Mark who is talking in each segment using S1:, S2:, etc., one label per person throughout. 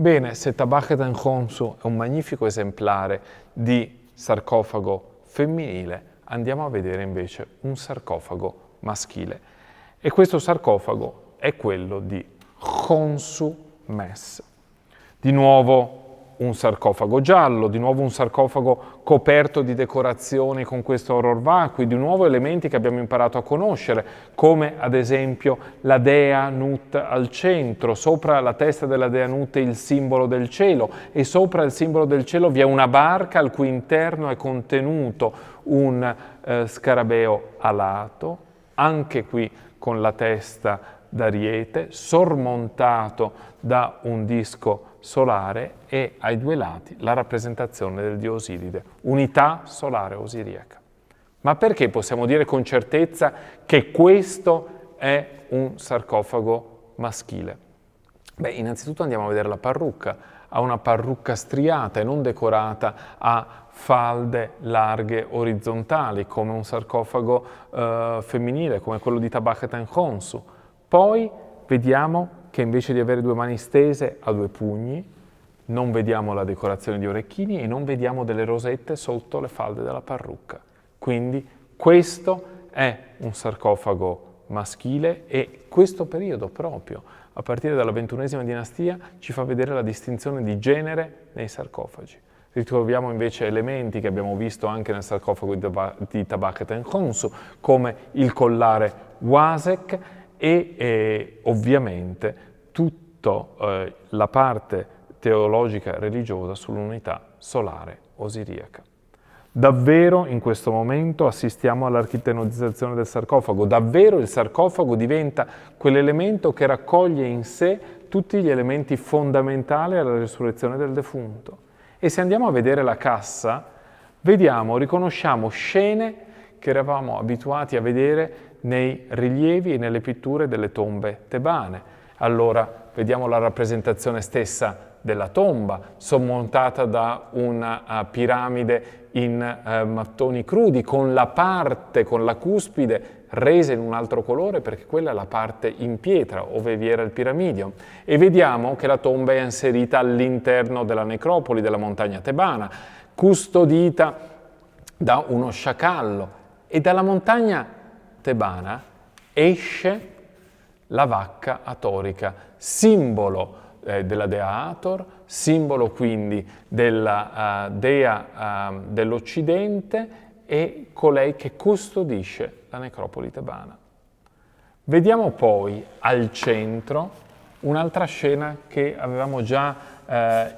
S1: Bene, Setabacheten Khonsu è un magnifico esemplare di sarcofago femminile, andiamo a vedere invece un sarcofago maschile. E questo sarcofago è quello di Khonsu Mes. Di nuovo un sarcofago giallo, di nuovo un sarcofago coperto di decorazioni con questo horror vacui, di nuovo elementi che abbiamo imparato a conoscere, come ad esempio la dea Nut al centro, sopra la testa della dea Nut il simbolo del cielo e sopra il simbolo del cielo vi è una barca al cui interno è contenuto un scarabeo alato, anche qui con la testa d'ariete, sormontato da un disco solare e ai due lati la rappresentazione del dio Osiride, unità solare osiriaca. Ma perché possiamo dire con certezza che questo è un sarcofago maschile? Beh, innanzitutto andiamo a vedere la parrucca. Ha una parrucca striata e non decorata a falde larghe orizzontali, come un sarcofago femminile, come quello di Tabacheten Khonsu. Poi vediamo che invece di avere due mani stese ha due pugni, non vediamo la decorazione di orecchini e non vediamo delle rosette sotto le falde della parrucca. Quindi questo è un sarcofago maschile e questo periodo proprio, a partire dalla XXI dinastia, ci fa vedere la distinzione di genere nei sarcofagi. Ritroviamo invece elementi che abbiamo visto anche nel sarcofago di Tabacheten Khonsu, come il collare Wasek, e ovviamente tutta la parte teologica religiosa sull'unità solare osiriaca. Davvero in questo momento assistiamo all'architetonizzazione del sarcofago, davvero il sarcofago diventa quell'elemento che raccoglie in sé tutti gli elementi fondamentali alla risurrezione del defunto. E se andiamo a vedere la cassa, riconosciamo scene che eravamo abituati a vedere nei rilievi e nelle pitture delle tombe tebane. Allora vediamo la rappresentazione stessa della tomba, sormontata da una piramide in mattoni crudi, con la cuspide resa in un altro colore, perché quella è la parte in pietra, ove vi era il piramidion. E vediamo che la tomba è inserita all'interno della necropoli della montagna tebana, custodita da uno sciacallo. E dalla montagna tebana esce la vacca atorica, simbolo della dea Hathor, simbolo quindi della dea dell'Occidente e colei che custodisce la necropoli tebana. Vediamo poi al centro un'altra scena che avevamo già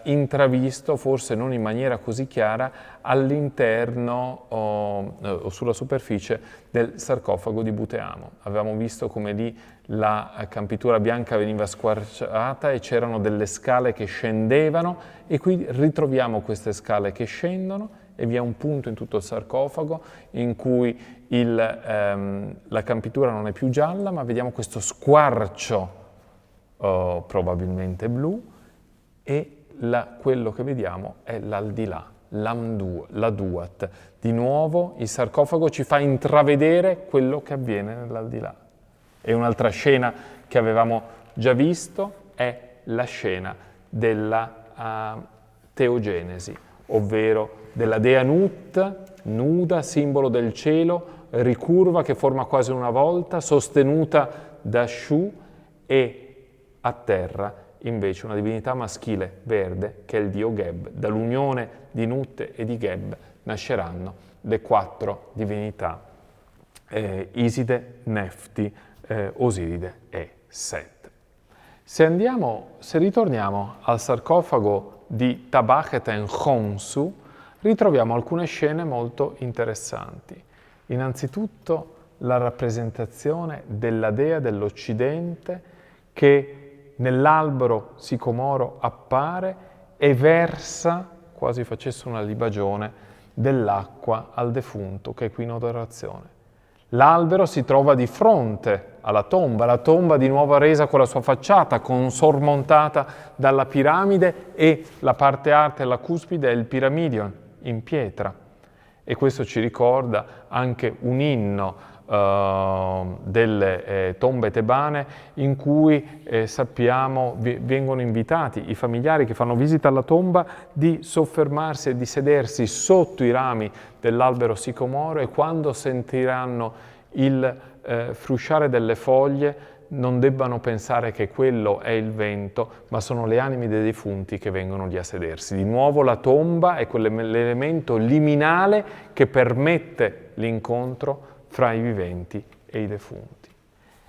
S1: intravisto, forse non in maniera così chiara, all'interno o sulla superficie del sarcofago di Buteamo. Avevamo visto come lì la campitura bianca veniva squarciata e c'erano delle scale che scendevano e qui ritroviamo queste scale che scendono e vi è un punto in tutto il sarcofago in cui la campitura non è più gialla, ma vediamo questo squarcio probabilmente blu, e quello che vediamo è l'aldilà, la Duat. Di nuovo il sarcofago ci fa intravedere quello che avviene nell'aldilà. E un'altra scena che avevamo già visto è la scena della teogenesi, ovvero della dea Nut, nuda, simbolo del cielo, ricurva che forma quasi una volta, sostenuta da Shu, e a terra invece una divinità maschile verde che è il dio Geb. Dall'unione di Nut e di Geb nasceranno le quattro divinità Iside, Nefti, Osiride e Set. Se ritorniamo al sarcofago di Tabacheten Khonsu, ritroviamo alcune scene molto interessanti. Innanzitutto la rappresentazione della dea dell'Occidente che nell'albero sicomoro appare e versa, quasi facesse una libagione, dell'acqua al defunto che è qui in adorazione. L'albero si trova di fronte alla tomba, la tomba di nuovo resa con la sua facciata, sormontata dalla piramide, e la parte alta e la cuspide è il piramidion in pietra. E questo ci ricorda anche un inno delle tombe tebane in cui sappiamo vengono invitati i familiari che fanno visita alla tomba di soffermarsi e di sedersi sotto i rami dell'albero sicomoro, e quando sentiranno il frusciare delle foglie non debbano pensare che quello è il vento, ma sono le anime dei defunti che vengono lì a sedersi. Di nuovo la tomba è quell'elemento liminale che permette l'incontro fra i viventi e i defunti.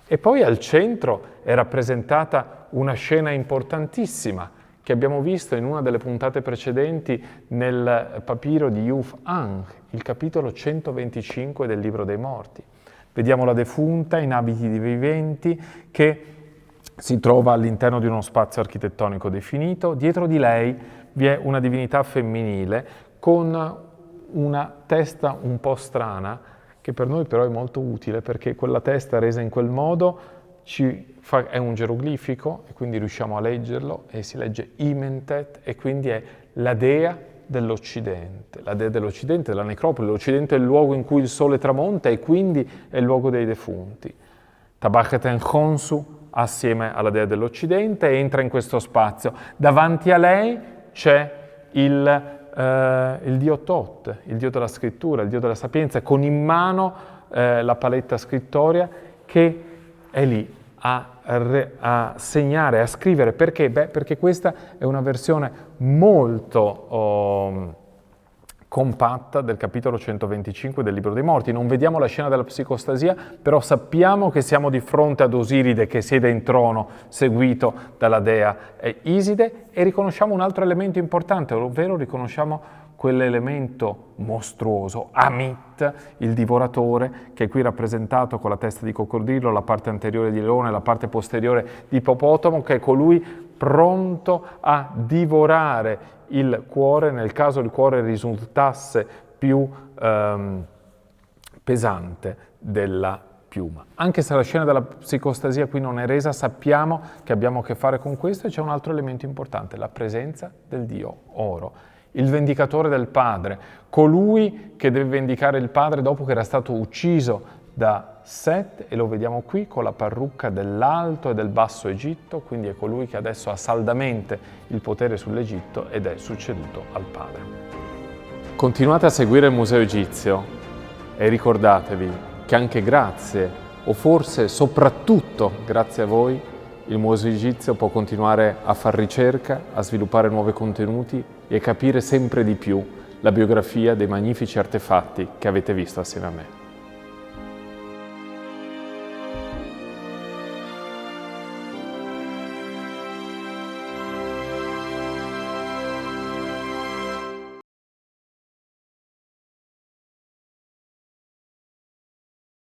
S1: E poi al centro è rappresentata una scena importantissima che abbiamo visto in una delle puntate precedenti nel papiro di Yuf Ang, il capitolo 125 del Libro dei Morti. Vediamo la defunta in abiti di viventi che si trova all'interno di uno spazio architettonico definito. Dietro di lei vi è una divinità femminile con una testa un po' strana, che per noi però è molto utile perché quella testa resa in quel modo è un geroglifico e quindi riusciamo a leggerlo, e si legge Imentet, e quindi è la dea dell'Occidente, della necropoli. L'Occidente è il luogo in cui il sole tramonta e quindi è il luogo dei defunti. Tabacheten Khonsu, assieme alla dea dell'Occidente, entra in questo spazio. Davanti a lei c'è il dio Tot, il dio della scrittura, il dio della sapienza, con in mano la paletta scrittoria, che è lì a segnare, a scrivere. Perché? Perché questa è una versione molto compatta del capitolo 125 del Libro dei Morti. Non vediamo la scena della psicostasia, però sappiamo che siamo di fronte ad Osiride che siede in trono, seguito dalla dea Iside, e riconosciamo un altro elemento importante, ovvero riconosciamo quell'elemento mostruoso, Amit, il divoratore, che è qui rappresentato con la testa di coccodrillo, la parte anteriore di leone, la parte posteriore di ippopotamo, che è colui pronto a divorare il cuore nel caso il cuore risultasse più pesante della piuma. Anche se la scena della psicostasia qui non è resa, sappiamo che abbiamo a che fare con questo, e c'è un altro elemento importante, la presenza del dio Oro, il vendicatore del padre, colui che deve vendicare il padre dopo che era stato ucciso da Set, e lo vediamo qui con la parrucca dell'Alto e del Basso Egitto, quindi è colui che adesso ha saldamente il potere sull'Egitto ed è succeduto al padre. Continuate a seguire il Museo Egizio e ricordatevi che anche grazie, o forse soprattutto grazie a voi, il Museo Egizio può continuare a far ricerca, a sviluppare nuovi contenuti e capire sempre di più la biografia dei magnifici artefatti che avete visto assieme a me.